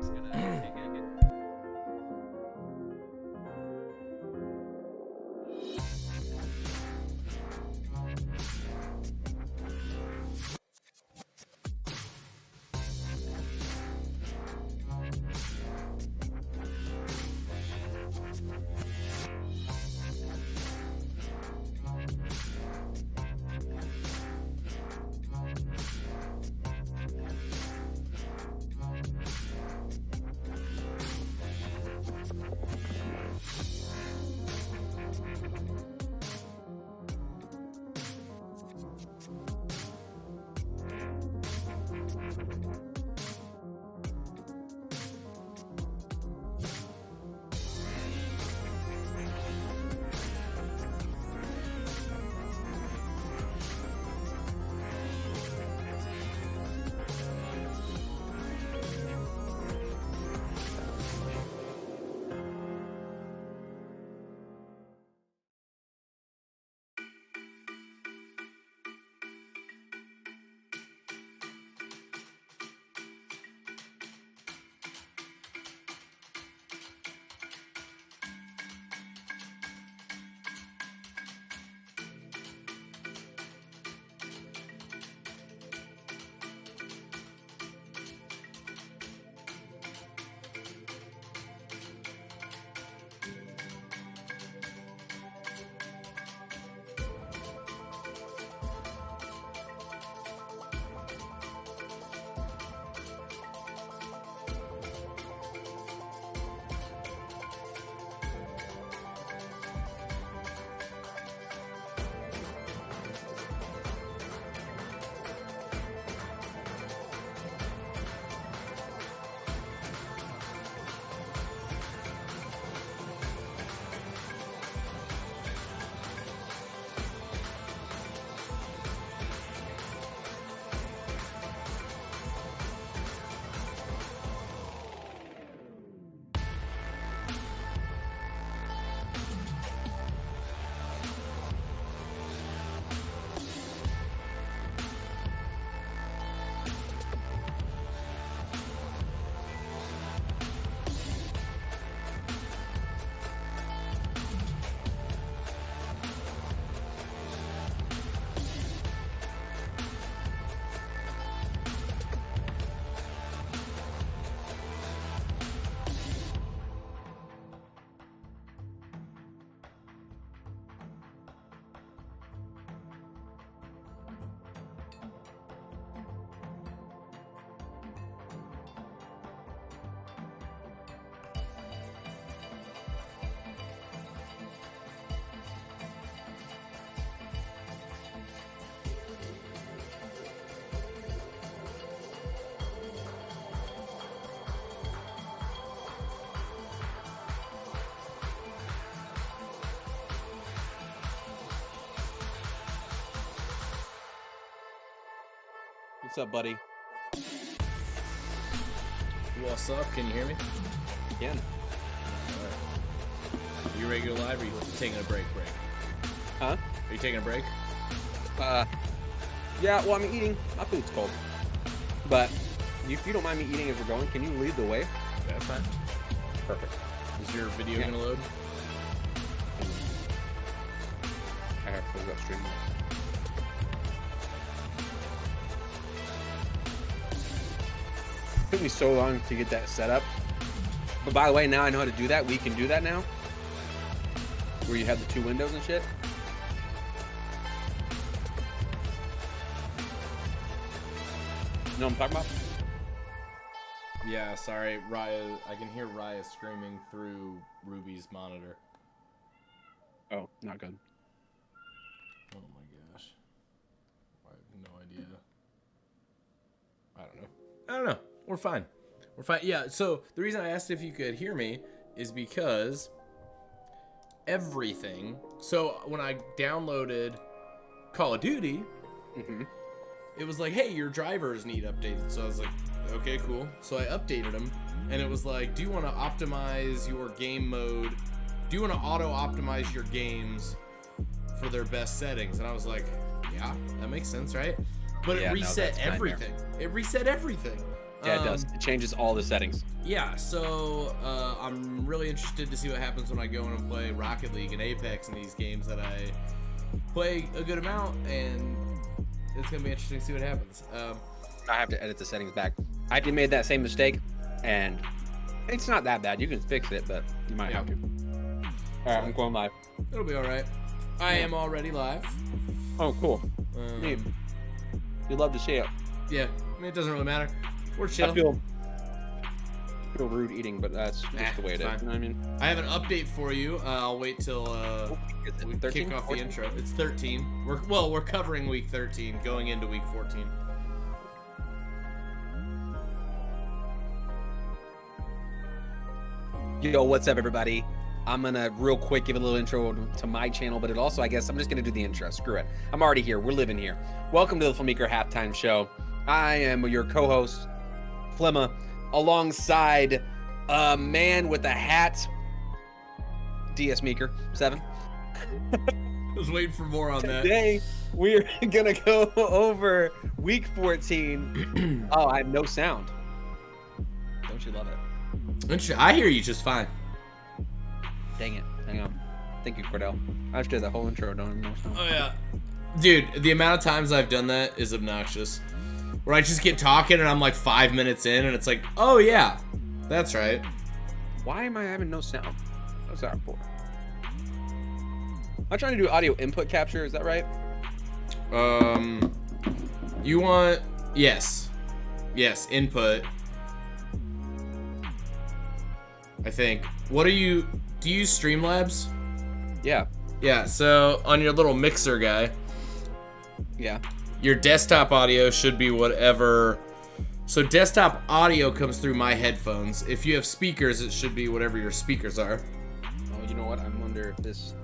Just gonna take it again. What's up, buddy? What's up? Can you hear me? Again. Alright. You ready to go live, or are you taking a break? Huh? Are you taking a break? Yeah, well, I'm eating. My food's cold. But if you don't mind me eating as we're going, can you lead the way? That's fine. Perfect. Is your video gonna load? I have to go stream. It took me so long to get that set up. But by the way, now I know how to do that. We can do that now. Where you have the two windows and shit. You know what I'm talking about? Yeah, sorry, Raya. I can hear Raya screaming through Ruby's monitor. Oh, not good. Oh my gosh. I have no idea. I don't know. We're fine. We're fine. Yeah, so the reason I asked if you could hear me is because everything. So when I downloaded Call of Duty, it was like, hey, your drivers need updated. So I was like, okay, cool. So I updated them, and it was like, do you want to optimize your game mode? Do you want to auto-optimize your games for their best settings? And I was like, yeah, that makes sense, right? But it reset everything. It reset everything. Yeah, it does. It changes all the settings. Yeah, so I'm really interested to see what happens when I go in and play Rocket League and Apex in these games that I play a good amount, and it's gonna be interesting to see what happens. I have to edit the settings back. I actually made that same mistake, and it's not that bad. You can fix it, but you might have to. All right, I'm going live. It'll be all right. I am already live. Oh, cool. Neat. You'd love to see it. Yeah, I mean, it doesn't really matter. We're chill. I feel rude eating, but that's just the way it is. Fine. You know what I mean? I have an update for you. I'll wait till we 13, kick off 14? the intro. It's 13. We're covering week 13, going into week 14. Yo, what's up, everybody? I'm gonna real quick give a little intro to my channel, but it also, I guess, I'm just gonna do the intro. Screw it. I'm already here. We're living here. Welcome to the Flemeeker Halftime Show. I am your co-host, Flemma, alongside a man with a hat, DS Meeker 7. I was waiting for more on that. Today, we're gonna go over week 14. Oh, I have no sound. Don't you love it? I hear you just fine. Dang it. Hang on. Thank you, Cordell. I just did the whole intro. Don't know sound. Oh, yeah. Dude, the amount of times I've done that is obnoxious. Where I just get talking and I'm like 5 minutes in and it's like, oh, yeah, that's right. Why am I having no sound? What's that for? I'm trying to do audio input capture. Is that right? You want, yes, input. I think. What do you use Streamlabs? Yeah. Yeah, so on your little mixer guy, Yeah. your desktop audio should be whatever. So desktop audio comes through my headphones. If you have speakers, it should be whatever your speakers are. Oh, you know what? I wonder if this...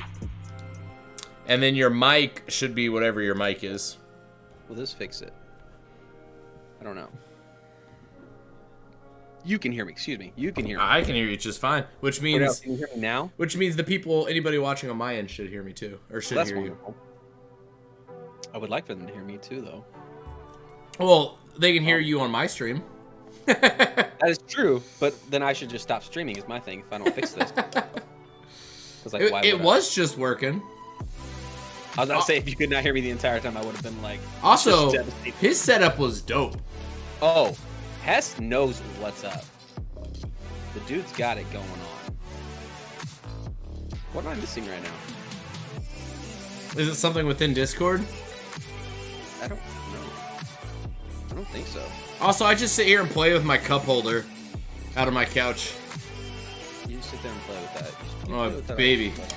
And then your mic should be whatever your mic is. Will this fix it? I don't know. You can hear me. Excuse me. You can hear me. I can hear you just fine, which means... Cordell, can you hear me now? Which means the people, anybody watching on my end should hear me too. Or should That's hear wonderful. I would like for them to hear me too, though. you. Well, they can hear you on my stream. That is true, but then I should just stop streaming is my thing if I don't fix this. 'Cause, like, why It would I? was just working. I was about to say, if you could not hear me the entire time, I would have been like... Also, just devastated. his setup was dope. Oh, Hess knows what's up. The dude's got it going on. What am I missing right now? Is it something within Discord? I don't know. I don't think so. Also, I just sit here and play with my cup holder out of my couch. You just sit there and play with that. You Oh, play with that baby. all the time.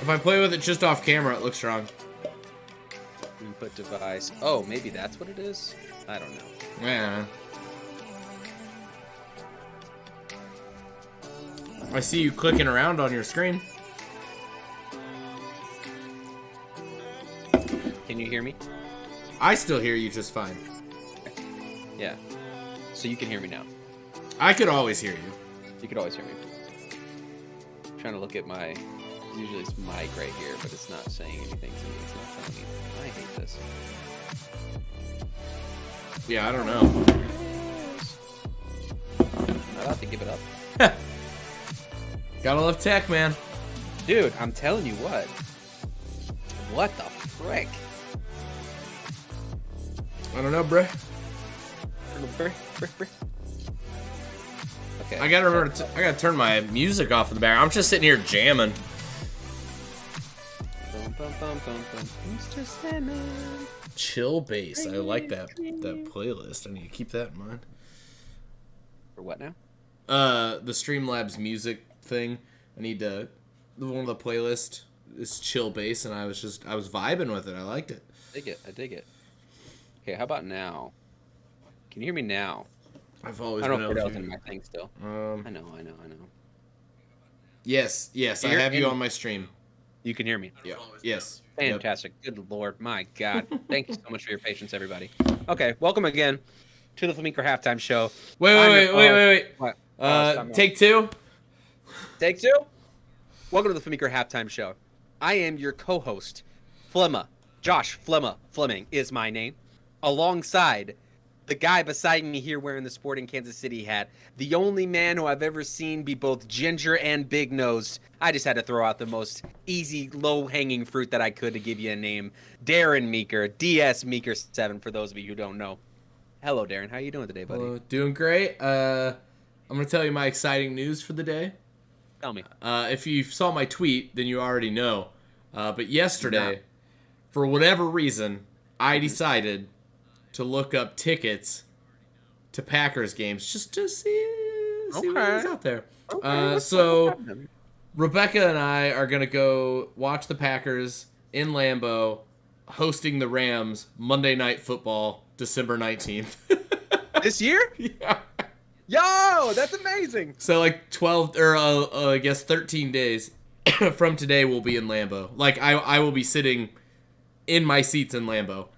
If I play with it just off camera, it looks wrong. Input device. Oh, maybe that's what it is? I don't know. Yeah. I see you clicking around on your screen. Can you hear me? I still hear you just fine. Yeah. So you can hear me now. I could always hear you. You could always hear me. I'm trying to look at my... Usually it's mic right here, but it's not saying anything to me. It's not telling me. I hate this. Yeah, I don't know. I'm about to give it up. Gotta love tech, man. Dude, I'm telling you what. What the frick? I don't know, bruh. Okay. I gotta remember. I gotta turn my music off in the back. I'm just sitting here jamming. Mr. Sandman. Chill bass. I like that playlist. I need to keep that in mind. For what now? The Streamlabs music thing. I need to. One of the playlist is chill bass, and I was vibing with it. I liked it. I dig it. Okay, how about now? Can you hear me now? I've always I been don't know if able it's to. in my thing still. I know. Yes. I have you on my stream. You can hear me. Yeah. Yes. Fantastic. Good Lord. My God. Thank you so much for your patience, everybody. Okay, welcome again to the Flemeeker Halftime Show. Wait. What? Take two. Take two? Welcome to the Flemeeker Halftime Show. I am your co-host, Flemma. Josh Flemma Fleming is my name. Alongside the guy beside me here wearing the Sporting Kansas City hat, the only man who I've ever seen be both ginger and big-nosed. I just had to throw out the most easy, low-hanging fruit that I could to give you a name. Darren Meeker, DS Meeker 7, for those of you who don't know. Hello, Darren. How you doing today, buddy? Hello, doing great. I'm going to tell you my exciting news for the day. Tell me. If you saw my tweet, then you already know. But yesterday, for whatever reason, I decided to look up tickets to Packers games just to see what was out there. So Rebecca and I are going to go watch the Packers in Lambeau hosting the Rams Monday Night Football, December 19th. This year? Yeah. Yo, that's amazing. So like 12 or I guess 13 days from today we'll be in Lambeau. Like I will be sitting in my seats in Lambeau.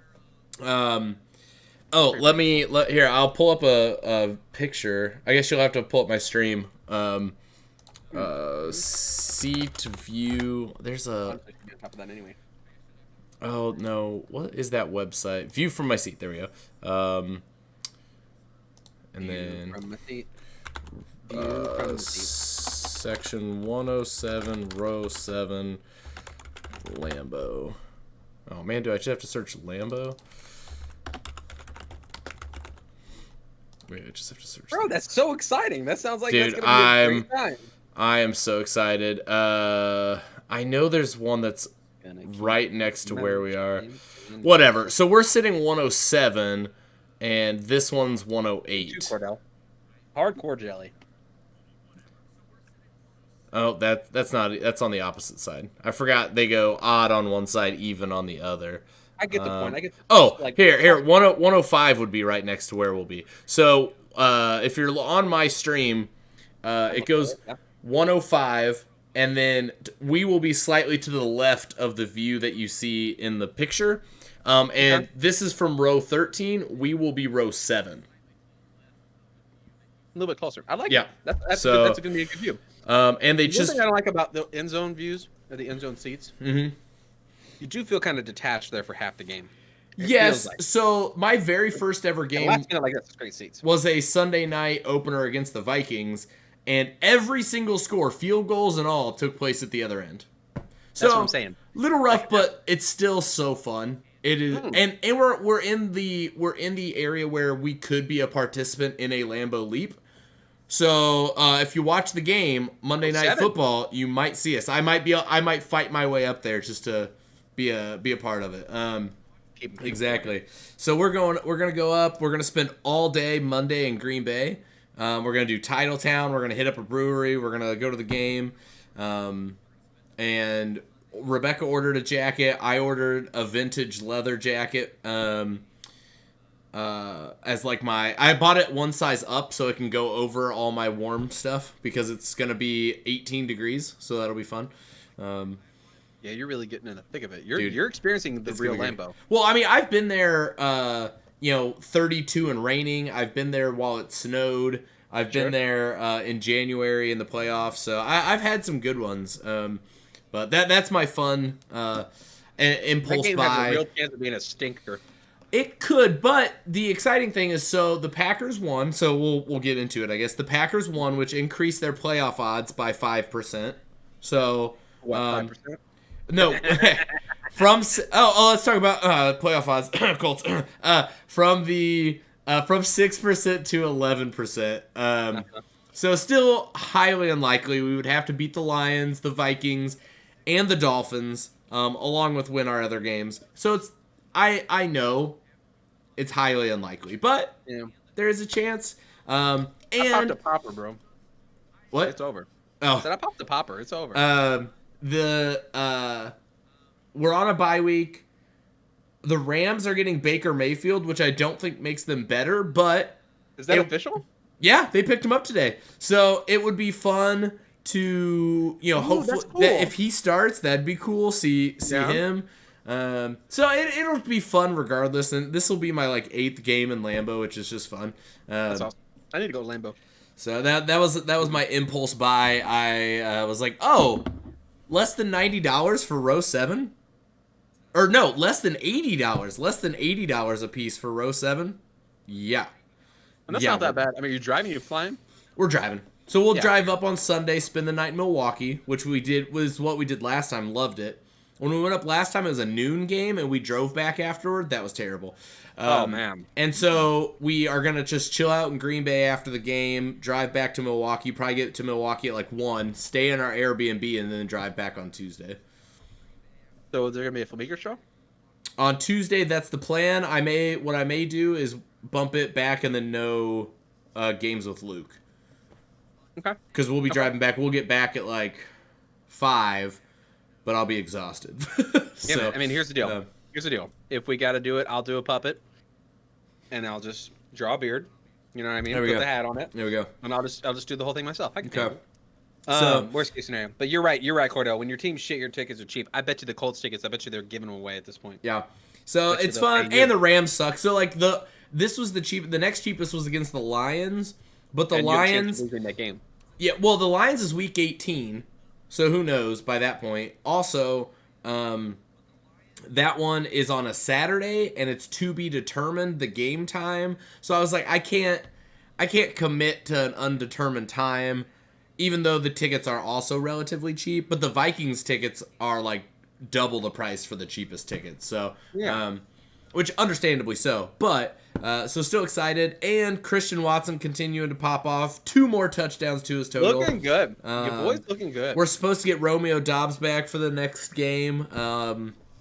Here, I'll pull up a picture. I guess you'll have to pull up my stream. Seat view. There's a. Top of that anyway. Oh no! What is that website? View from my seat. There we go. And then from the seat. View from the seat. Section 107, row 7, Lambeau. Oh man, do I just have to search Lambeau? Wait, I just have to search. Bro, that's so exciting. That sounds like Dude, that's gonna be a great time. I am so excited. I know there's one that's right next to where we are. Whatever. So we're sitting 107, and this one's 108. Cordell. Hardcore jelly. Oh, that's on the opposite side. I forgot they go odd on one side, even on the other. I get the point. Here. 105 would be right next to where we'll be. So if you're on my stream, it goes 105, and then we will be slightly to the left of the view that you see in the picture. And this is from row 13. We will be row 7. A little bit closer. I like it. That's going to be a good view. And they just. One thing I don't like about the end zone views or the end zone seats. Mm-hmm. You do feel kind of detached there for half the game. Yes. Like. So my very first ever game that's great seats. Was a Sunday night opener against the Vikings, and every single score, field goals and all, took place at the other end. So, that's what I'm saying. Little rough, but it's still so fun. It is, and we're in the area where we could be a participant in a Lambeau Leap. So if you watch the game Monday Night Football, you might see us. I might fight my way up there just to be a part of it. Exactly. So we're gonna go up. We're gonna spend all day Monday in Green Bay. We're gonna do Titletown. We're gonna hit up a brewery. We're gonna go to the game. And Rebecca ordered a jacket. I ordered a vintage leather jacket. As like I bought it one size up so it can go over all my warm stuff because it's gonna be 18 degrees, so that'll be fun. Yeah, you're really getting in the thick of it. You're experiencing the real Lambeau. Well, I mean, I've been there, 32 and raining. I've been there while it snowed. I've been there in January in the playoffs. So I've had some good ones. But that's my fun impulse that game buy. Has a real chance of being a stinker. It could, but the exciting thing is, so the Packers won. So we'll get into it, I guess. The Packers won, which increased their playoff odds by 5%. So what, 5%? No, let's talk about playoff odds. Colts from 6% to 11%. So still highly unlikely. We would have to beat the Lions, the Vikings, and the Dolphins, along with win our other games. So it's I know it's highly unlikely, but there is a chance. I popped a popper, bro. What? It's over. Oh, I said I popped the popper. It's over. We're on a bye week. The Rams are getting Baker Mayfield, which I don't think makes them better, but is that official? Yeah, they picked him up today. So it would be fun to, hopefully cool. that if he starts, that'd be cool. See him. So it'll be fun regardless, and this will be my 8th game in Lambeau, which is just fun. That's awesome. I need to go to Lambeau. So that was my impulse buy. I was like, oh, less than $90 for row 7, or no, less than $80. Less than $80 a piece for row 7. Yeah. And that's not that bad. I mean, you're driving, you're flying. We're driving. So we'll Yeah. drive up on Sunday, spend the night in Milwaukee, which was what we did last time. Loved it. When we went up last time, it was a noon game, and we drove back afterward. That was terrible. Oh, man. And so we are going to just chill out in Green Bay after the game, drive back to Milwaukee, probably get to Milwaukee at like 1, stay in our Airbnb, and then drive back on Tuesday. So is there going to be a Flemeeker show? On Tuesday, that's the plan. What I may do is bump it back and then no games with Luke. Okay. Because we'll be driving back. We'll get back at like 5, but I'll be exhausted. Yeah, man. I mean, here's the deal. Here's the deal. If we got to do it, I'll do a puppet, and I'll just draw a beard. You know what I mean? There we Put go. the hat on it. There we go. And I'll just do the whole thing myself. I can do Okay. it. So- Worst case scenario. But you're right, Cordell. When your team's shit, your tickets are cheap. I bet you the Colts tickets, I bet you they're giving them away at this point. Yeah. So Bet you it's they'll fun, pay you. and the Rams suck. So like this was the next cheapest was against the Lions, but the And you have a chance of Lions, losing that game. yeah. Well, the Lions is week 18, so who knows by that point. Also, that one is on a Saturday, and it's to be determined the game time. So I was like, I can't commit to an undetermined time, even though the tickets are also relatively cheap. But the Vikings tickets are like double the price for the cheapest tickets. So, Yeah. which understandably so. But so still excited, and Christian Watson continuing to pop off. 2 more touchdowns to his total. Looking good. Your boy's looking good. We're supposed to get Romeo Dobbs back for the next game.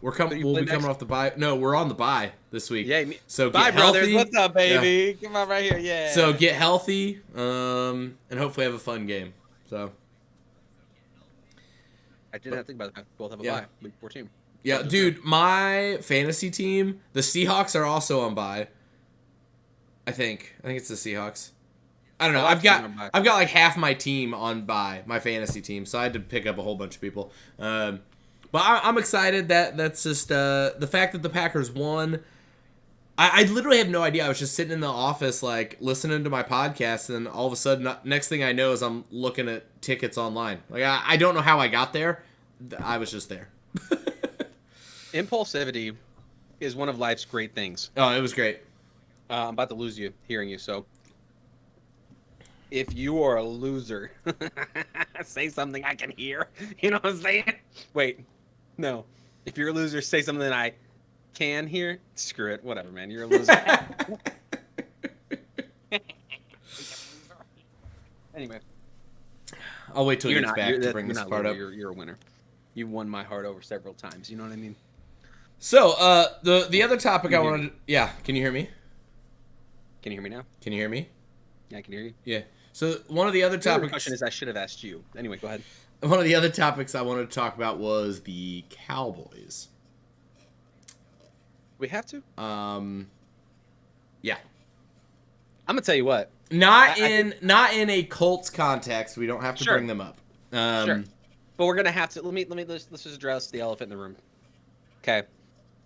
We'll you be play coming next? off the bye. No, we're on the bye this week. Yeah. So Bye, get brothers. healthy. What's up, baby? Come on right here. Yeah. So get healthy, and hopefully have a fun game. So I didn't have to think about that. Both have a Yeah. bye. Week 14. yeah, dude, my fantasy team, the Seahawks are also on bye. I think it's the Seahawks. I don't know. I've got like half my team on bye, my fantasy team, so I had to pick up a whole bunch of people. But I'm excited that's just the fact that the Packers won. I literally have no idea. I was just sitting in the office, like, listening to my podcast, and all of a sudden, next thing I know is I'm looking at tickets online. Like, I don't know how I got there. I was just there. Impulsivity is one of life's great things. Oh, it was great. I'm about to lose you, hearing you, so if you are a loser, say something I can hear. You know what I'm saying? Wait, no. If you're a loser, say something that I can hear. Screw it. Whatever, man. You're a loser. Anyway. I'll wait till he You're gets not. back You're, to bring you're this not part loser. up. You're a winner. You've won my heart over several times. You know what I mean? So, the other topic I wanted... Yeah, can you hear me? Can you hear me now? Can you hear me? Yeah, I can hear you. Yeah. So, one of the other The other topics... question is I should have asked you. Anyway, go ahead. One of the other topics I wanted to talk about was the Cowboys. We have to? Yeah. I'm going to tell you what. Not in a Colts context. We don't have to Sure. bring them up. Sure. But we're gonna have to. Let's just address the elephant in the room. Okay.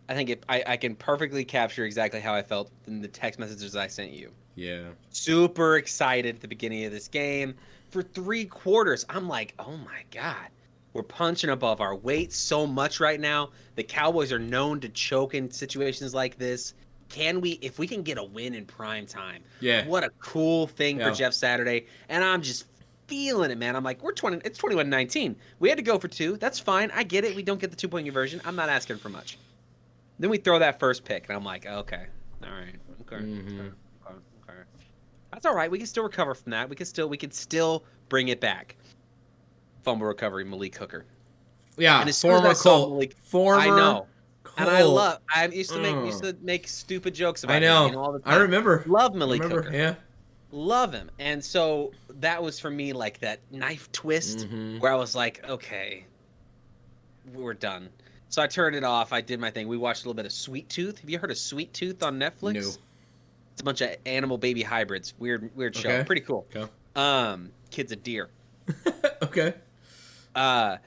I think I can perfectly capture exactly how I felt in the text messages I sent you. Yeah. Super excited at the beginning of this game. For 3 quarters, I'm like, oh my God. We're punching above our weight so much right now. The Cowboys are known to choke in situations like this. If we can get a win in prime time, Yeah. what a cool thing Yeah. for Jeff Saturday. And I'm just feeling it, man. I'm like, it's 21-19. We had to go for 2. That's fine. I get it. We don't get the 2-point conversion. I'm not asking for much. Then we throw that first pick, and I'm like, okay. All right. Okay. Mhm. Okay. That's all right. We can still recover from that. We can still bring it back. Fumble recovery, Malik Hooker. Yeah. And as soon as Former I saw Colt. Malik, Former. I know. And I Colt. used to make stupid jokes about I know. him all the time. I remember. Love Malik Remember? Hooker. Yeah. Love him. And so that was for me like that knife twist Mhm. where I was like, okay, we're done. So I turned it off. I did my thing. We watched a little bit of Sweet Tooth. Have you heard of Sweet Tooth on Netflix? No. It's a bunch of animal baby hybrids. Weird show. Okay. Pretty cool. Okay. Kid's a deer. Okay. Yeah,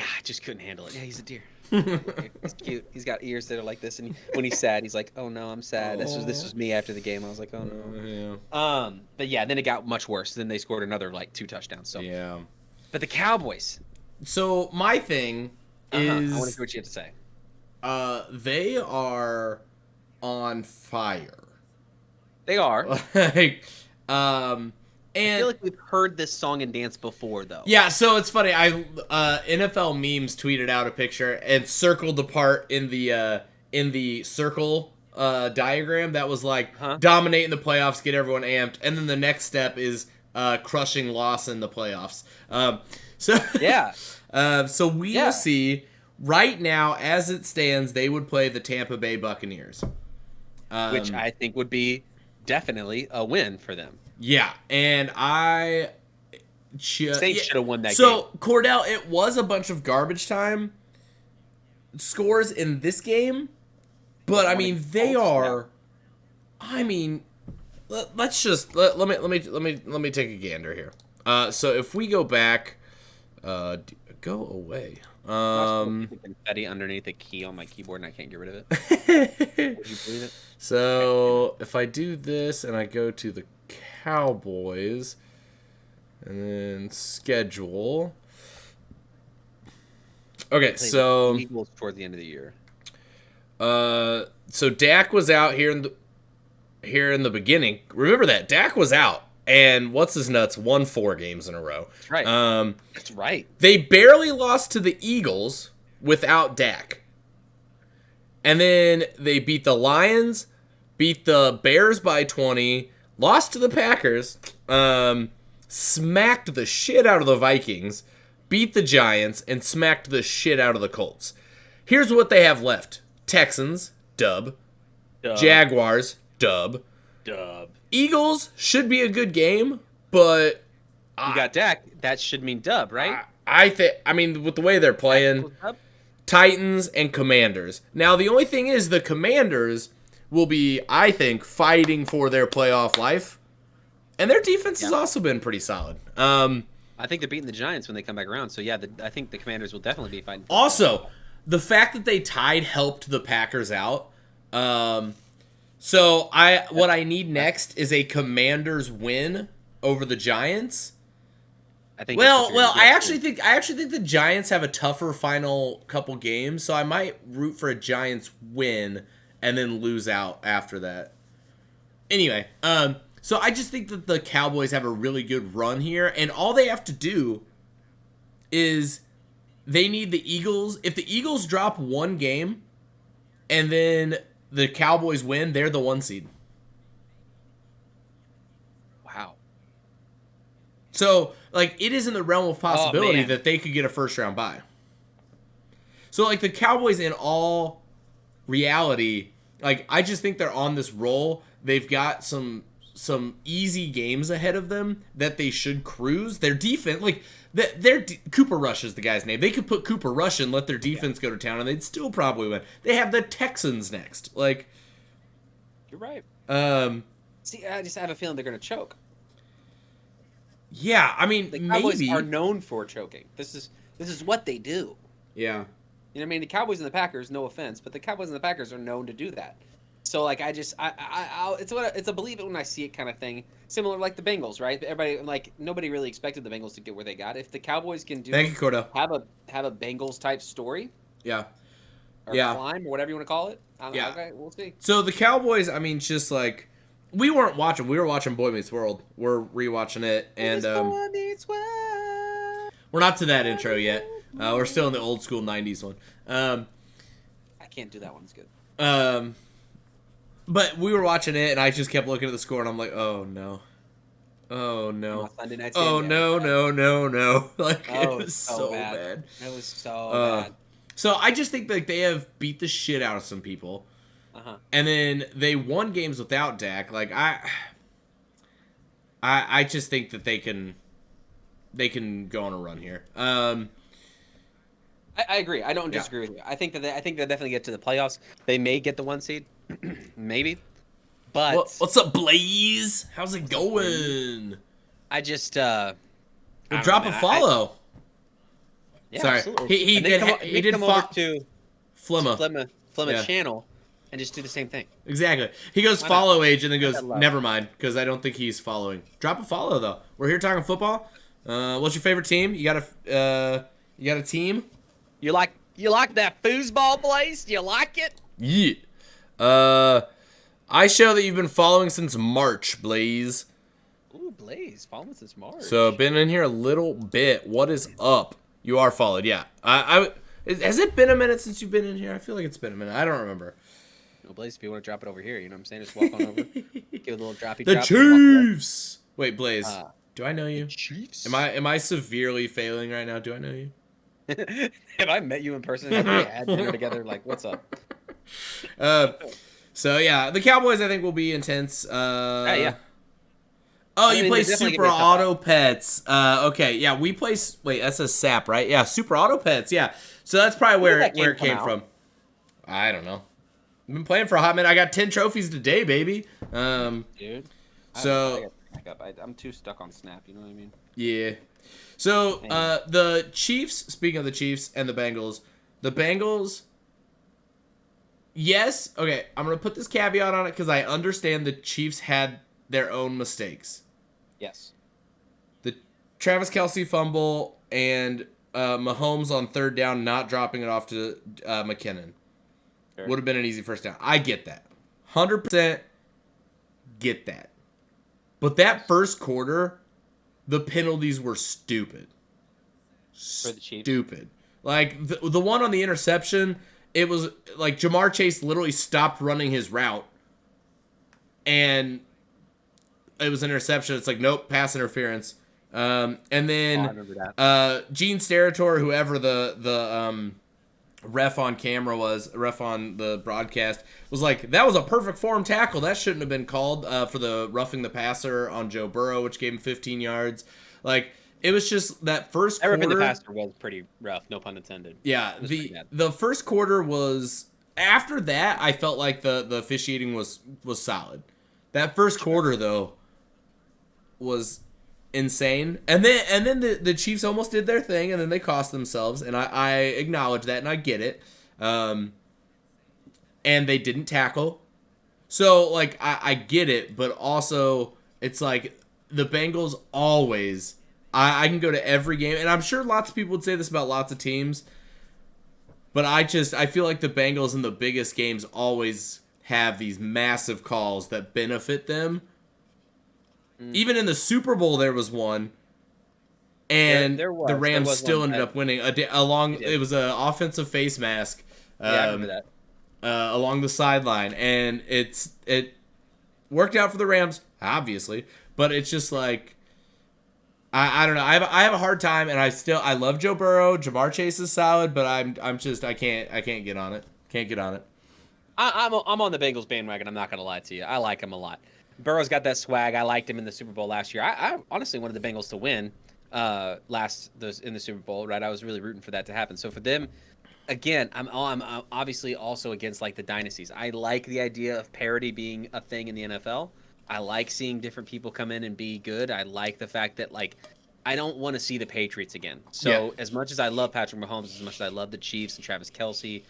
I just couldn't handle it. Yeah, he's a deer. He's cute. He's got ears that are like this, and when he's sad, he's like, "Oh no, I'm sad." This was me after the game. I was like, "Oh no." Yeah. But yeah, then it got much worse. Then they scored another like 2 touchdowns. So Yeah. But the Cowboys. So my thing I want to is, hear what you have to say. they are on fire. They are. Like, I and feel like we've heard this song and dance before, though. yeah, so it's funny. NFL memes tweeted out a picture and circled the part in the circle diagram that was like dominating the playoffs, get everyone amped, and then the next step is crushing loss in the playoffs. So Yeah. so we will see. Right now, as it stands, they would play the Tampa Bay Buccaneers, Which I think would be definitely a win for them. Yeah, and Saints should have won that game. So, Cordell, it was a bunch of garbage time scores in this game, but I mean, they are. I mean, let's just let me take a gander here. So if we go back, go away. Confetti underneath the key on my keyboard, and I can't get rid of it. Would you believe it? So if I do this and I go to the Cowboys and then schedule. Okay, so Eagles toward the end of the year. So Dak was out here in the beginning. Remember that Dak was out, and what's his nuts won 4 games in a row. That's right. That's right. They barely lost to the Eagles without Dak, and then they beat the Lions, beat the Bears by 20, lost to the Packers, smacked the shit out of the Vikings, beat the Giants, and smacked the shit out of the Colts. Here's what they have left: Texans, dub. Jaguars, dub. Eagles should be a good game, but you got Dak. That should mean dub, right? I mean, with the way they're playing, Titans and Commanders. Now, the only thing is the Commanders will be, I think, fighting for their playoff life, and their defense has also been pretty solid. I think they're beating the Giants when they come back around. So yeah, I think the Commanders will definitely be fighting. Also, the fact that they tied helped the Packers out. So what I need next is a Commanders win over the Giants. I think. I actually think the Giants have a tougher final couple games, so I might root for a Giants win and then lose out after that. Anyway, so I just think that the Cowboys have a really good run here, and all they have to do is they need the Eagles. If the Eagles drop one game and then the Cowboys win, they're the 1 seed. Wow. So, like, it is in the realm of possibility that they could get a first-round bye. So, like, the Cowboys, in all reality, like, I just think they're on this roll. They've got some easy games ahead of them that they should cruise. Their defense, like, Cooper Rush is the guy's name. They could put Cooper Rush and let their defense go to town, and they'd still probably win. They have the Texans next. Like, you're right. See, I just have a feeling they're going to choke. Yeah, I mean, the Cowboys are known for choking. This is what they do. Yeah. You know what I mean? The Cowboys and the Packers, no offense, but the Cowboys and the Packers are known to do that. So, like, it's a believe it when I see it kind of thing. Similar like the Bengals, right? Everybody, like, nobody really expected the Bengals to get where they got. If the Cowboys can do, thank you, Cordell, have a Bengals type story, or climb, or whatever you want to call it. Okay, we'll see. So the Cowboys, I mean, just like we weren't watching. We were watching Boy Meets World. We're rewatching it, and we're not to that intro yet. We're still in the old school '90s one. I can't do that one. It's good. But we were watching it, and I just kept looking at the score, and I'm like, oh, no. Oh, no. Sunday night oh, no. Like, it was so bad. It was so bad. So I just think like they have beat the shit out of some people. And then they won games without Dak. Like, I just think that they can go on a run here. I agree. I don't disagree with you. I think they'll definitely get to the playoffs. They may get the 1 seed. Maybe, but what's up, Blaze? How's it going? I just drop a follow. Sorry, absolutely. he did come over to Flemeeker channel and just do the same thing. Exactly. He goes follow age and then goes never mind because I don't think he's following. Drop a follow though. We're here talking football. What's your favorite team? You got a team? You like that foosball, Blaze? You like it? Yeah. I show that you've been following since March, Blaze. Ooh, Blaze, following since March. So been in here a little bit. What is up? You are followed, yeah. Has it been a minute since you've been in here? I feel like it's been a minute. I don't remember. No, Blaze, if you want to drop it over here, you know what I'm saying? Just walk on over. Give it a little droppy The drop. Chiefs. Wait, Blaze. Do I know you? Chiefs? Am I severely failing right now? Do I know you? Have I met you in person? Have we had dinner together? Like, what's up? So yeah, the Cowboys I think will be intense. Yeah. Oh, I you mean, play they're definitely Super gonna be a tough Auto Pets. Okay, yeah, we play. Wait, that's a SAP, right? Yeah, Super Auto Pets. Yeah, so that's probably where it came from. I don't know. I've been playing for a hot minute. I got 10 trophies today, baby. Dude. So I'm too stuck on Snap. You know what I mean? yeah. So the Chiefs. Speaking of the Chiefs and the Bengals. Yes. Okay, I'm gonna put this caveat on it because I understand the Chiefs had their own mistakes. Yes. The Travis Kelce fumble and Mahomes on third down not dropping it off to McKinnon would have been an easy first down. I get that. 100% get that. But that first quarter, the penalties were stupid. For the Chiefs? Stupid. Like, the one on the interception, it was like Jamar Chase literally stopped running his route. And it was an interception. It's like, nope, pass interference. And then Gene Steratore, whoever the ref on camera ref on the broadcast, was like, that was a perfect form tackle. That shouldn't have been called for the roughing the passer on Joe Burrow, which gave him 15 yards. Like, it was just that first quarter. Roughing the passer was pretty rough, no pun intended. Yeah, the first quarter was, after that, I felt like the officiating was solid. That first quarter, though, was insane. And then the Chiefs almost did their thing, and then they cost themselves, and I acknowledge that, and I get it. And they didn't tackle. So, like, I get it, but also, it's like, the Bengals always, I can go to every game, and I'm sure lots of people would say this about lots of teams, but I feel like the Bengals in the biggest games always have these massive calls that benefit them. Even in the Super Bowl, there was one, and the Rams still ended up winning. It was an offensive face mask. I remember that. Along the sideline, and it worked out for the Rams, obviously, but it's just like, I don't know. I have a hard time, and I love Joe Burrow. Jamar Chase is solid, but I can't get on it. Can't get on it. I'm on the Bengals bandwagon. I'm not gonna lie to you. I like him a lot. Burrow's got that swag. I liked him in the Super Bowl last year. I honestly wanted the Bengals to win in the Super Bowl, right? I was really rooting for that to happen. So for them, again, I'm obviously also against like the dynasties. I like the idea of parity being a thing in the NFL. I like seeing different people come in and be good. I like the fact that, like, I don't want to see the Patriots again. So as much as I love Patrick Mahomes, as much as I love the Chiefs and Travis Kelce,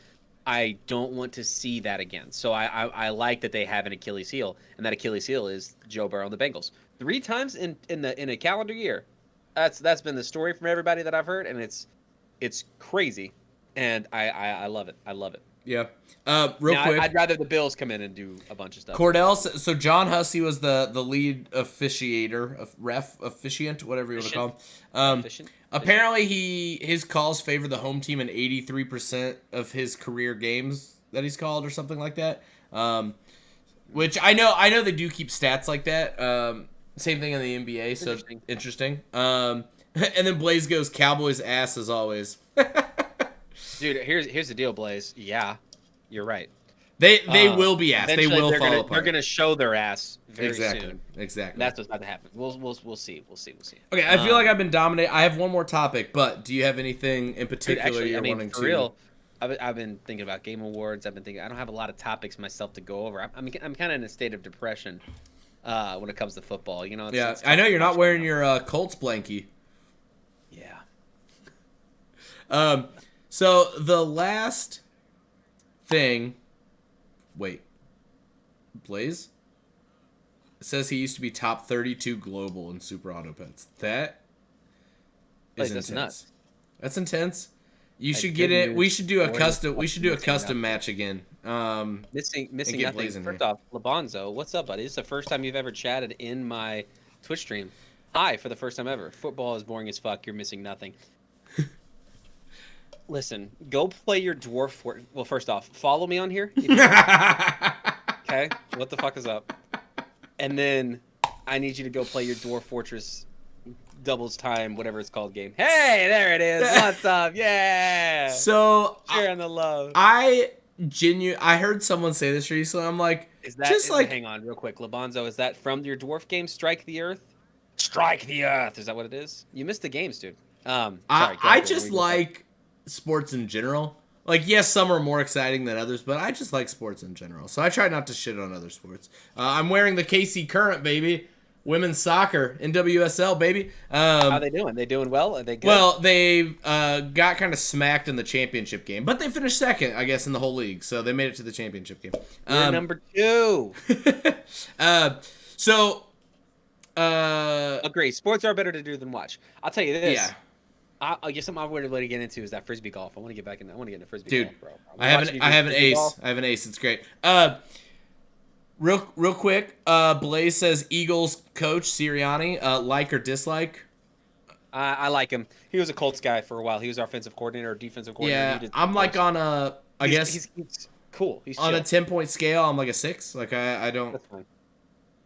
I don't want to see that again. So I like that they have an Achilles heel, and that Achilles heel is Joe Burrow and the Bengals. 3 times in a calendar year. That's been the story from everybody that I've heard, and it's crazy, and I love it. I love it. Yeah. Quick, I'd rather the Bills come in and do a bunch of stuff. Cordell, so John Hussey was the lead officiator, officiant, whatever you want to call him. Apparently his calls favor the home team in 83% of his career games that he's called, or something like that. Which I know they do keep stats like that. Same thing in the NBA, so interesting. And then Blaze goes Cowboys ass as always. Dude, here's the deal, Blaze. Yeah, you're right. They will be ass. They will fall apart. They're gonna show their ass very soon. Exactly. That's what's about to happen. We'll see. Okay, I feel like I've been dominating. I have one more topic, but do you have anything in particular you're wanting to? Real, I've been thinking about Game Awards. I don't have a lot of topics myself to go over. I'm kind of in a state of depression when it comes to football. You know. It's I know you're not wearing your Colts blankie. Yeah. So the last thing, wait, Blaze? It says he used to be top 32 global in Super Auto Pets. That is intense. Nuts. That's intense. You should get it. We should do a custom. We should do a custom match again. Missing get nothing. blazing First here. off, Labanzo, what's up, buddy? This is the first time you've ever chatted in my Twitch stream. Hi, for the first time ever. Football is boring as fuck. You're missing nothing. Listen, go play your dwarf fort. Well, first off, follow me on here. Okay, what the fuck is up? And then I need you to go play your Dwarf Fortress doubles time, whatever it's called game. Hey, there it is. What's up? Yeah. So sharing the love. I heard someone say this recently. I'm like, hang on real quick. Labanzo, is that from your dwarf game, Strike the Earth? Strike the Earth. Is that what it is? You missed the games, dude. Sorry. I just like sports in general. Like, yes, some are more exciting than others, but I just like sports in general. So I try not to shit on other sports. I'm wearing the KC Current, baby. Women's soccer, NWSL, baby. How are they doing? They doing well? Are they good? Well, they got kind of smacked in the championship game, but they finished second, I guess, in the whole league. So they made it to the championship game. We're number 2. Agree. Sports are better to do than watch. I'll tell you this. Yeah. I guess something I would really get into is that frisbee golf. I want to get back in. I want to get into frisbee Dude, golf, bro. I have an ace. Golf. I have an ace. It's great. Real quick. Blaze says Eagles coach Sirianni. Like or dislike? I like him. He was a Colts guy for a while. He was our offensive coordinator or defensive coordinator. Yeah, I'm like on a. He's cool. He's on chill. a 10-point scale. I'm like a 6. Like I don't. That's fine.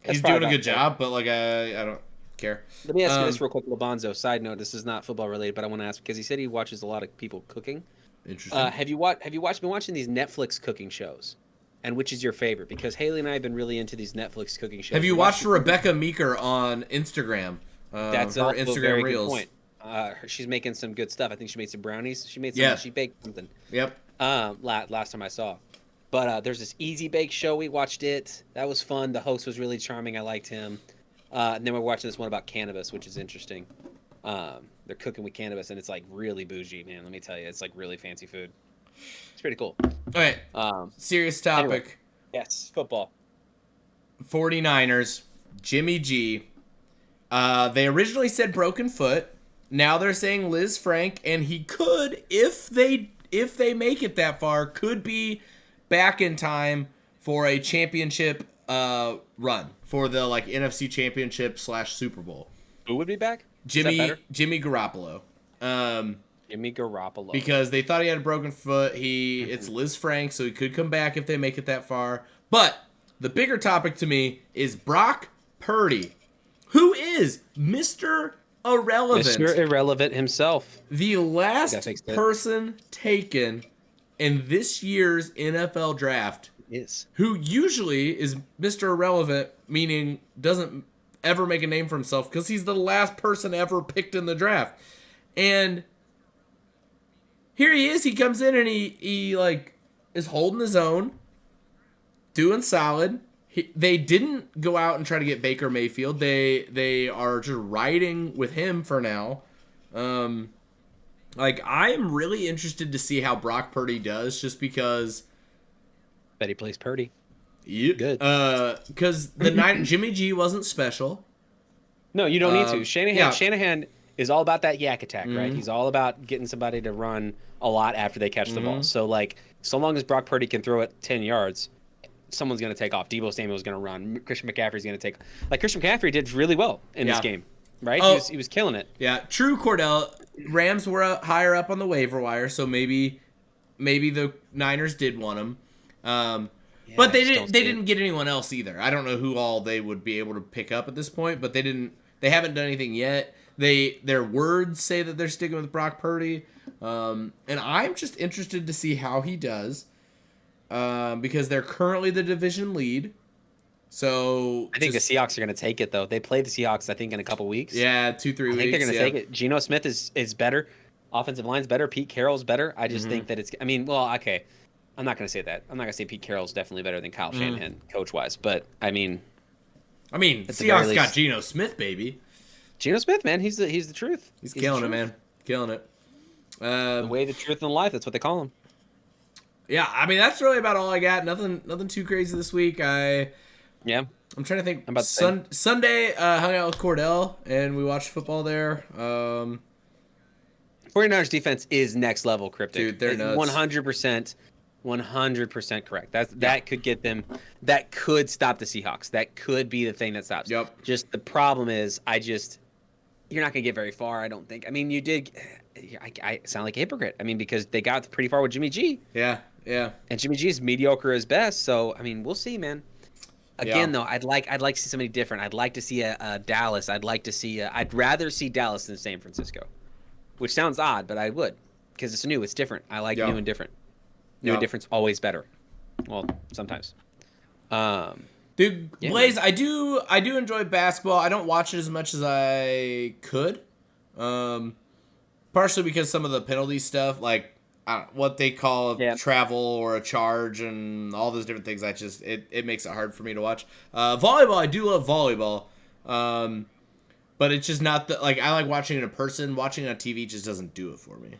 He's doing a good job, but like I don't care. Let me ask you this real quick, Labanzo. Side note: this is not football related, but I want to ask because he said he watches a lot of people cooking. Interesting. Have you been watching these Netflix cooking shows? And which is your favorite? Because Haley and I have been really into these Netflix cooking shows. Have you watched Rebecca Meeker on Instagram? That's her also Instagram a very reels. good point. She's making some good stuff. I think she made some brownies. She made some. She baked something. Yep. Last time I saw. But there's this Easy Bake show. We watched it. That was fun. The host was really charming. I liked him. And then we're watching this one about cannabis, which is interesting. They're cooking with cannabis, and it's like really bougie, man. Let me tell you, it's like really fancy food. It's pretty cool. Okay. Serious topic. Anyway, yes, football. 49ers, Jimmy G. They originally said broken foot. Now they're saying Liz Frank, and he could, if they make it that far, could be back in time for a championship run for the like NFC Championship / Super Bowl. Who would be back? Jimmy Garoppolo. Jimmy Garoppolo. Because they thought he had a broken foot. It's Liz Frank, so he could come back if they make it that far. But the bigger topic to me is Brock Purdy, who is Mr. Irrelevant. Mr. Irrelevant himself. The last person taken in this year's NFL draft who usually is Mr. Irrelevant, meaning doesn't ever make a name for himself because he's the last person ever picked in the draft. And here he is. He comes in and he like is holding his own, doing solid. They didn't go out and try to get Baker Mayfield. They are just riding with him for now. Like I am really interested to see how Brock Purdy does, just because. Bet he plays Purdy. Yeah. Good. Because Jimmy G wasn't special. No, you don't need to. Shanahan is all about that yak attack, right? He's all about getting somebody to run a lot after they catch the ball. So like, so long as Brock Purdy can throw it 10 yards, someone's going to take off. Deebo Samuel's going to run. Christian McCaffrey's going to take. Like Christian McCaffrey did really well in this game, right? He was killing it. Yeah, true. Cordell. Rams were higher up on the waiver wire, so maybe the Niners did want him. But they didn't get anyone else either. I don't know who all they would be able to pick up at this point, but they haven't done anything yet. Their words say that they're sticking with Brock Purdy. And I'm just interested to see how he does. Because they're currently the division lead. So I think the Seahawks are going to take it, though. They play the Seahawks, I think, in a couple weeks. Yeah, 2-3 weeks. I think they're going to take it. Geno Smith is better. Offensive line's better. Pete Carroll's better. I just think that okay. I'm not going to say that. I'm not going to say Pete Carroll's definitely better than Kyle Shanahan, coach-wise. But, I mean, Seahawks got Geno Smith, baby. Geno Smith, man. He's the truth. He's killing it, man. Killing it. The way, the truth, and the life. That's what they call him. Yeah, I mean, that's really about all I got. Nothing too crazy this week. I'm trying to think. Sunday, hung out with Cordell, and we watched football there. 49ers defense is next level, Cryptic. Dude, they're nuts. 100%. 100% correct. That could get them. That could stop the Seahawks. That could be the thing that stops. Yep. Just the problem is, you're not gonna get very far. I don't think. I mean, you did. I sound like a hypocrite. I mean, because they got pretty far with Jimmy G. Yeah. And Jimmy G is mediocre as best. So I mean, we'll see, man. Again, though, I'd like to see somebody different. I'd like to see a Dallas. I'd rather see Dallas than San Francisco, which sounds odd, but I would, because it's new, it's different. I like new and different. New and different's always better. Well, sometimes. Dude, yeah, Blaze, man. I do enjoy basketball. I don't watch it as much as I could, partially because some of the penalty stuff, like what they call travel or a charge and all those different things. It makes it hard for me to watch. Volleyball, I do love volleyball, but it's just not I like watching it in person. Watching it on TV just doesn't do it for me.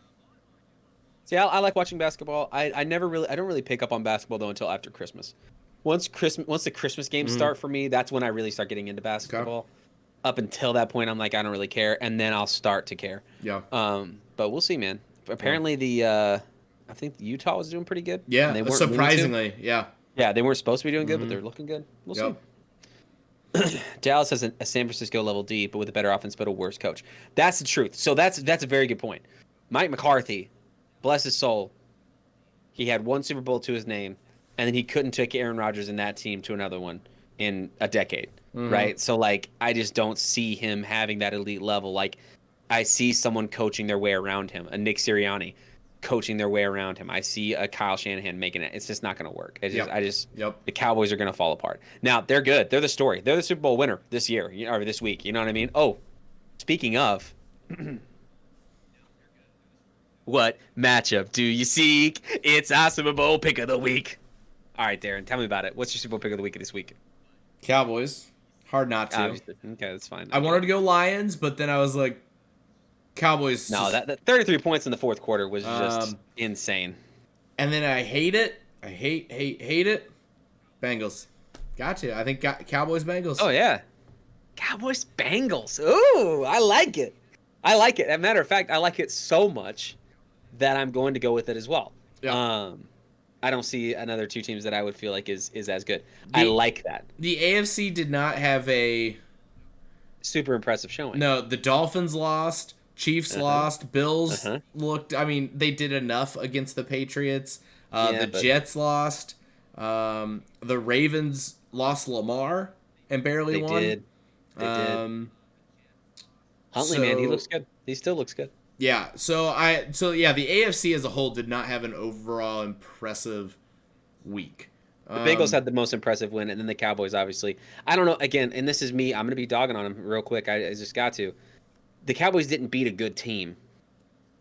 See, I like watching basketball. I don't really pick up on basketball though until after Christmas. Once the Christmas games start for me, that's when I really start getting into basketball. Okay. Up until that point, I'm like, I don't really care, and then I'll start to care. Yeah. But we'll see, man. Apparently, I think Utah was doing pretty good. Yeah, they weren't surprisingly. Yeah. Yeah, they weren't supposed to be doing good, but they're looking good. We'll see. Dallas has a San Francisco level D, but with a better offense, but a worse coach. That's the truth. So that's a very good point. Mike McCarthy, bless his soul, he had one Super Bowl to his name, and then he couldn't take Aaron Rodgers and that team to another one in a decade, right? So, I just don't see him having that elite level. I see someone coaching their way around him, a Nick Sirianni coaching their way around him. I see a Kyle Shanahan making it. It's just not going to work. The Cowboys are going to fall apart. Now, they're good. They're the story. They're the Super Bowl winner this year, or this week. You know what I mean? Oh, speaking of, what matchup do you seek? It's our Super Bowl pick of the week. All right, Darren, tell me about it. What's your Super Bowl pick of the week this week? Cowboys. Hard not to. Obviously. Okay, that's fine. I wanted to go Lions, but then I was like, Cowboys. No, that 33 points in the fourth quarter was just insane. And then I hate it. I hate it. Bengals. Gotcha. I think Cowboys, Bengals. Oh, yeah. Cowboys, Bengals. Ooh, I like it. As a matter of fact, I like it so much that I'm going to go with it as well. Yeah. I don't see another two teams that I would feel like is as good. I like that. The AFC did not have a super impressive showing. No, the Dolphins lost. Chiefs lost. Bills looked. I mean, they did enough against the Patriots. Jets lost. The Ravens lost Lamar and barely won. They did. Huntley, man, he looks good. He still looks good. Yeah. So the AFC as a whole did not have an overall impressive week. The Bengals had the most impressive win, and then the Cowboys, obviously. I don't know. Again, and this is me. I'm going to be dogging on them real quick. I just got to. The Cowboys didn't beat a good team.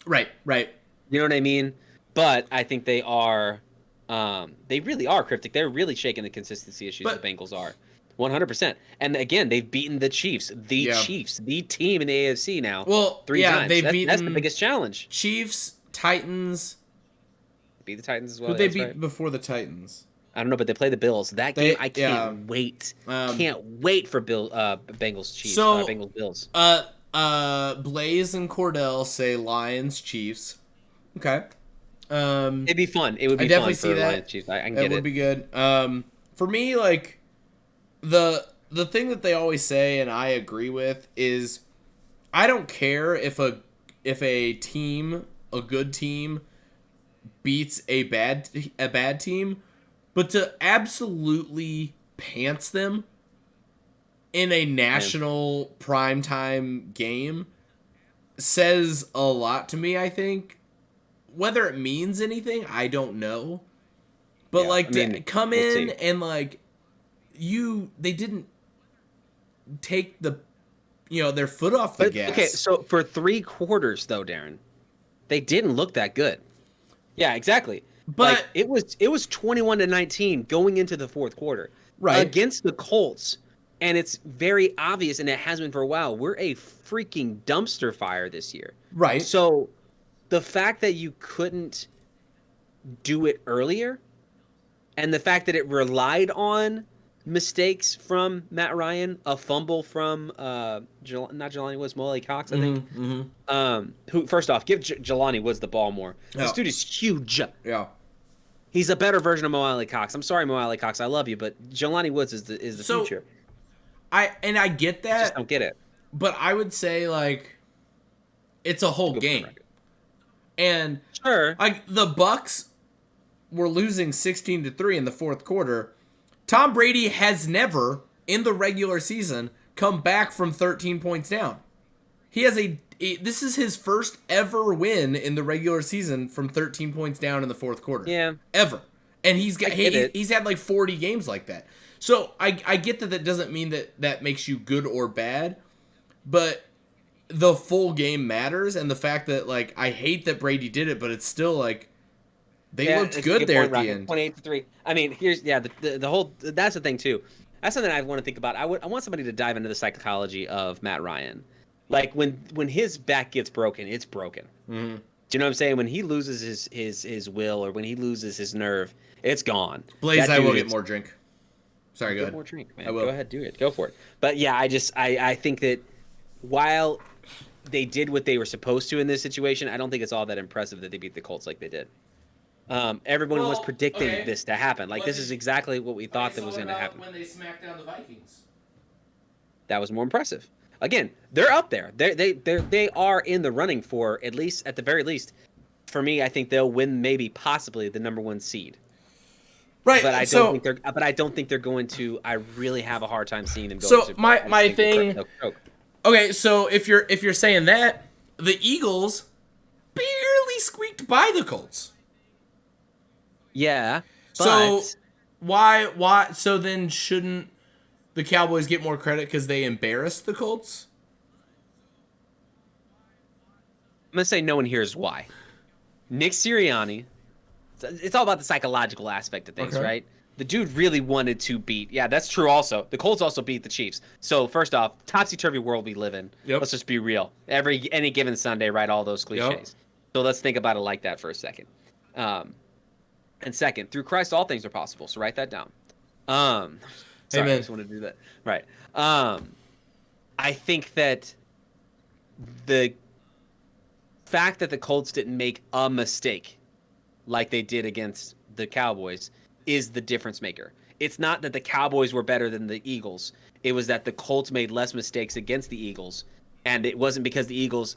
Right. You know what I mean? But I think they are they really are cryptic. They're really shaking the consistency issues the Bengals are. 100%. And again, they've beaten the Chiefs. Chiefs, the team in the AFC now. Well, 3 times. That's the biggest challenge. Chiefs, Titans. Beat the Titans as well. Who'd they beat before the Titans? I don't know, but they play the Bills. That game, I can't wait. Can't wait for Bengals Chiefs. Bengals Bills. Blaze and Cordell say Lions Chiefs. Okay. It'd be fun. It would be fun for Lions Chiefs. I can get it. It would be good. For me, like the thing that they always say, and I agree with, is I don't care if a team, a good team, beats a bad team, but to absolutely pants them in a national primetime game says a lot to me, I think. Whether it means anything, I don't know. But to come in and they didn't take their foot off the gas. Okay, so for 3 quarters though, Darren, they didn't look that good. Yeah, exactly. But it was 21-19 going into the fourth quarter. Right. Against the Colts. And it's very obvious, and it has been for a while, we're a freaking dumpster fire this year. Right. So the fact that you couldn't do it earlier, and the fact that it relied on mistakes from Matt Ryan, a fumble from not Jelani Woods, Molly Cox, I think. Who first off, give Jelani Woods the ball more. This dude is huge. Yeah. He's a better version of Mo Alley Cox. I'm sorry, Mo Alley Cox. I love you, but Jelani Woods is the So future. I get I just that, don't get it. but I would say like it's a whole game. And Sure. like the Bucks were losing 16-3 in the fourth quarter. Tom Brady has never in the regular season come back from 13 points down. He has this is his first ever win in the regular season from 13 points down in the fourth quarter. Yeah. Ever. And he's had like 40 games like that. So I get that doesn't mean that makes you good or bad, but the full game matters, and the fact that like I hate that Brady did it, but it's still like they looked good there at the end. 28-3. I mean, here's the whole that's the thing too. That's something I want to think about. I want somebody to dive into the psychology of Matt Ryan. Like when his back gets broken, it's broken. Mm-hmm. Do you know what I'm saying? When he loses his will or when he loses his nerve, it's gone. Blaze, I will get more drink. Sorry, go ahead. More drink, man. I will. Go ahead, do it. Go for it. But yeah, I think that while they did what they were supposed to in this situation, I don't think it's all that impressive that they beat the Colts like they did. Everyone was predicting this to happen. Like this is exactly what we thought that was going to happen. When they smacked down the Vikings, that was more impressive. Again, they're up there. They are in the running for at the very least. For me, I think they'll win, maybe possibly the number 1 seed. Right, but I don't think they're going to. I really have a hard time seeing them go. So my thing. Okay, so if you're saying that, the Eagles barely squeaked by the Colts. Yeah. But so why? So then shouldn't the Cowboys get more credit because they embarrassed the Colts? I'm gonna say no one hears why. Nick Sirianni. It's all about the psychological aspect of things, right? The dude really wanted to beat. Yeah, that's true also. The Colts also beat the Chiefs. So first off, topsy-turvy world we live in. Yep. Let's just be real. Any given Sunday, right? All those cliches. Yep. So let's think about it like that for a second. And second, through Christ, all things are possible. So write that down. Sorry, Amen. I just want to do that. Right. I think that the fact that the Colts didn't make a mistake like they did against the Cowboys is the difference maker. It's not that the Cowboys were better than the Eagles. It was that the Colts made less mistakes against the Eagles, and it wasn't because the Eagles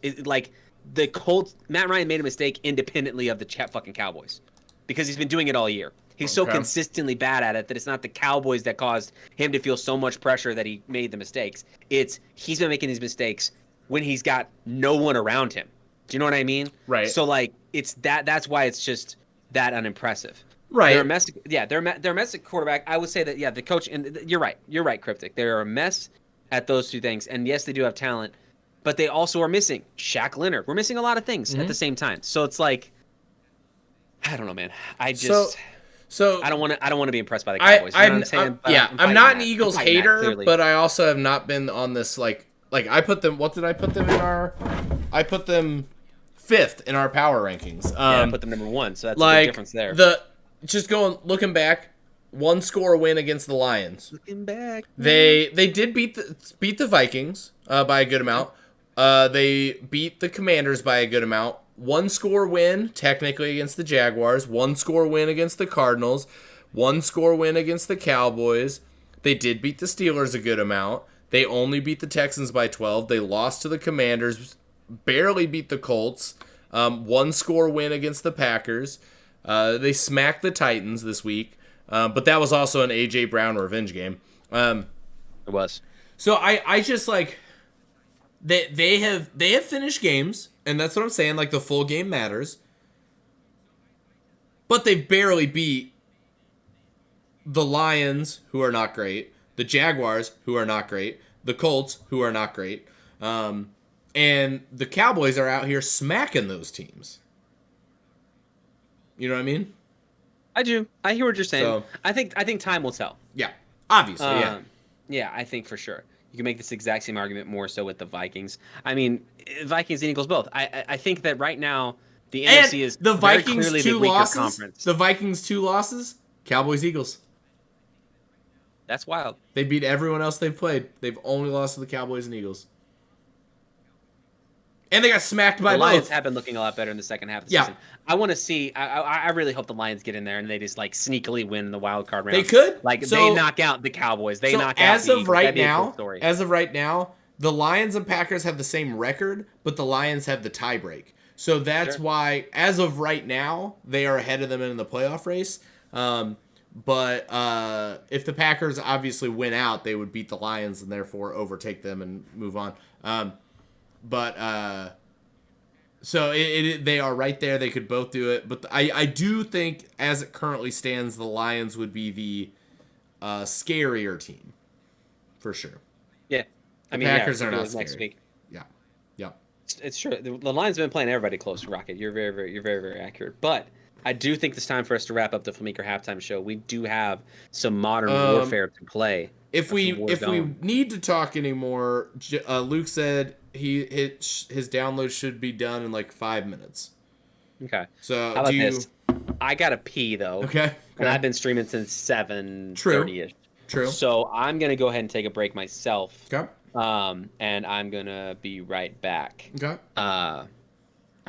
the Colts. Matt Ryan made a mistake independently of the fucking Cowboys because he's been doing it all year. He's so consistently bad at it that it's not the Cowboys that caused him to feel so much pressure that he made the mistakes. It's he's been making these mistakes when he's got no one around him. Do you know what I mean? Right. So it's that's why it's just that unimpressive. Right. They're a mess. Yeah, they're a mess at quarterback. I would say that the coach and you're right, Cryptic. They're a mess at those two things. And yes, they do have talent, but they also are missing Shaq Leonard. We're missing a lot of things at the same time. So it's like I don't know, man. I just so I don't want to be impressed by the Cowboys. I'm not an Eagles hater, but I also have not been on this like I put them. What did I put them in our? I put them 5th in our power rankings. I put them number 1, so that's a big difference there. Looking back, 1-score win against the Lions. Looking back, they did beat the Vikings by a good amount. They beat the Commanders by a good amount. 1-score win technically against the Jaguars. 1-score win against the Cardinals. 1-score win against the Cowboys. They did beat the Steelers a good amount. They only beat the Texans by 12. They lost to the Commanders. Barely beat the Colts. 1-score win against the Packers. They smacked the Titans this week. But that was also an A.J. Brown revenge game. It was. So I just like they have finished games, and that's what I'm saying. Like the full game matters. But they've barely beat the Lions, who are not great, the Jaguars, who are not great, the Colts, who are not great. And the Cowboys are out here smacking those teams. You know what I mean? I do. I hear what you're saying. So, I think time will tell. Yeah. Obviously, yeah. Yeah, I think for sure. You can make this exact same argument more so with the Vikings. I mean, Vikings and Eagles both. I think that right now the NFC is the very Vikings clearly 2 the weaker losses. conference. The Vikings 2 losses. Cowboys Eagles. That's wild. They beat everyone else they've played. They've only lost to the Cowboys and Eagles. And they got smacked by the Lions both. have been looking a lot better in the second half of the Yeah. season. I want to see. I really hope the Lions get in there and they just like sneakily win the wild card round. They could. Like So, they knock out the Cowboys. They knock out as the of Eagles. right That'd be a cool now, story. the Lions and Packers have the same record, but the Lions have the tiebreak. So that's why, as of right now, they are ahead of them in the playoff race. But if the Packers obviously win out, they would beat the Lions and therefore overtake them and move on. So they are right there. They could both do it. But I do think, as it currently stands, the Lions would be the scarier team, for sure. Yeah. The Packers are not next scary. week. Yeah. Yeah. It's true. The Lions have been playing everybody close, Rocket. You're very accurate. But I do think it's time for us to wrap up the Flemeeker halftime show. We do have some modern warfare to play. If we need to talk anymore, Luke said his download should be done in like 5 minutes. Okay. So how about this? I gotta pee though. Okay. And I've been streaming since 7:30ish. True. So I'm gonna go ahead and take a break myself. Okay. And I'm gonna be right back. Okay. I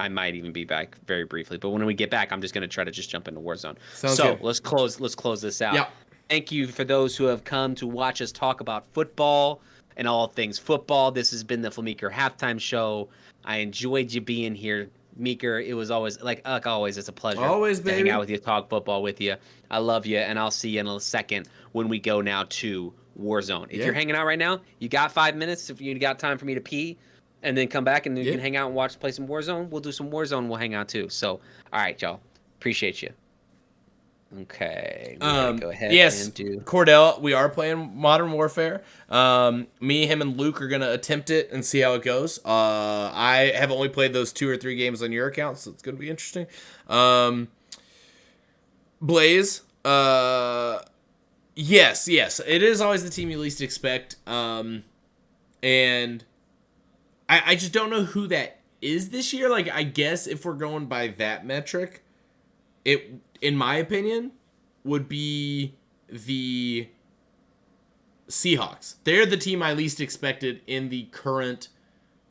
might even be back very briefly, but when we get back, I'm just gonna try to just jump into Warzone. Sounds good. Let's close this out. Yeah. Thank you for those who have come to watch us talk about football and all things football. This has been the Flemeeker halftime show. I enjoyed you being here, Meeker. It was always like always, it's a pleasure. Always, to hang out with you, talk football with you. I love you, and I'll see you in a second when we go now to Warzone. If you're hanging out right now, you got 5 minutes. If you got time for me to pee, and then come back and you can hang out and play some Warzone, we'll do some Warzone. We'll hang out too. So, all right, y'all. Appreciate you. Okay. Go ahead. Yes, Cordell, we are playing Modern Warfare. Me, him, and Luke are gonna attempt it and see how it goes. I have only played those 2 or 3 games on your account, so it's gonna be interesting. Blaze, yes, it is always the team you least expect. And I just don't know who that is this year. Like, I guess if we're going by that metric, it, in my opinion, would be the Seahawks. They're the team I least expected in the current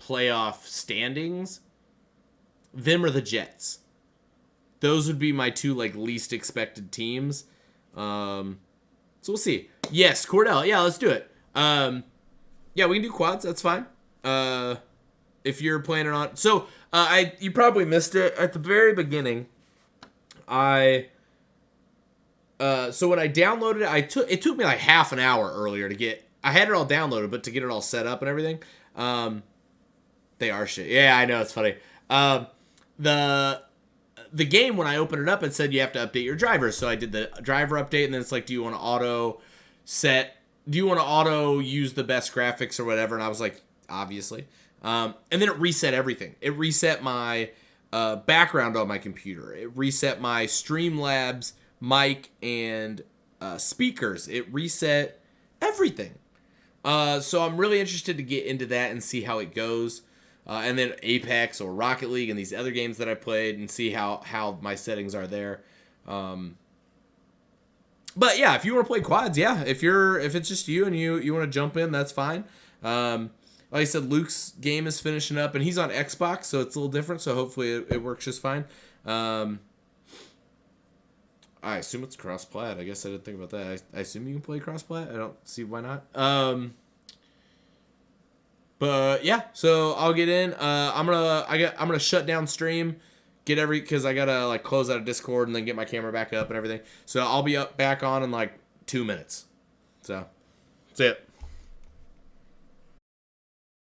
playoff standings. Them or the Jets. Those would be my 2 like least expected teams. So we'll see. Yes, Cordell. Yeah, let's do it. Yeah, we can do quads. That's fine. If you're planning on, so you probably missed it at the very beginning. So when I downloaded it, it took me like half an hour earlier to get. I had it all downloaded, but to get it all set up and everything, they are shit. Yeah, I know, it's funny. The game, when I opened it up, it said you have to update your driver. So I did the driver update, and then it's like, do you want to auto use the best graphics or whatever? And I was like, obviously. And then it reset everything. It reset my background on my computer. It reset my Streamlabs mic and speakers. It reset everything. So I'm really interested to get into that and see how it goes. And then Apex or Rocket League and these other games that I played, and see how my settings are there. But yeah, if you want to play quads, yeah. If it's just you and you want to jump in, that's fine. Like I said, Luke's game is finishing up, and he's on Xbox, so it's a little different. So hopefully it works just fine. I assume it's cross-plat. I guess I didn't think about that. I assume you can play cross-plat. I don't see why not. But yeah, so I'll get in. I'm gonna shut down stream, because I gotta like close out of Discord and then get my camera back up and everything. So I'll be back on in like 2 minutes. So that's it.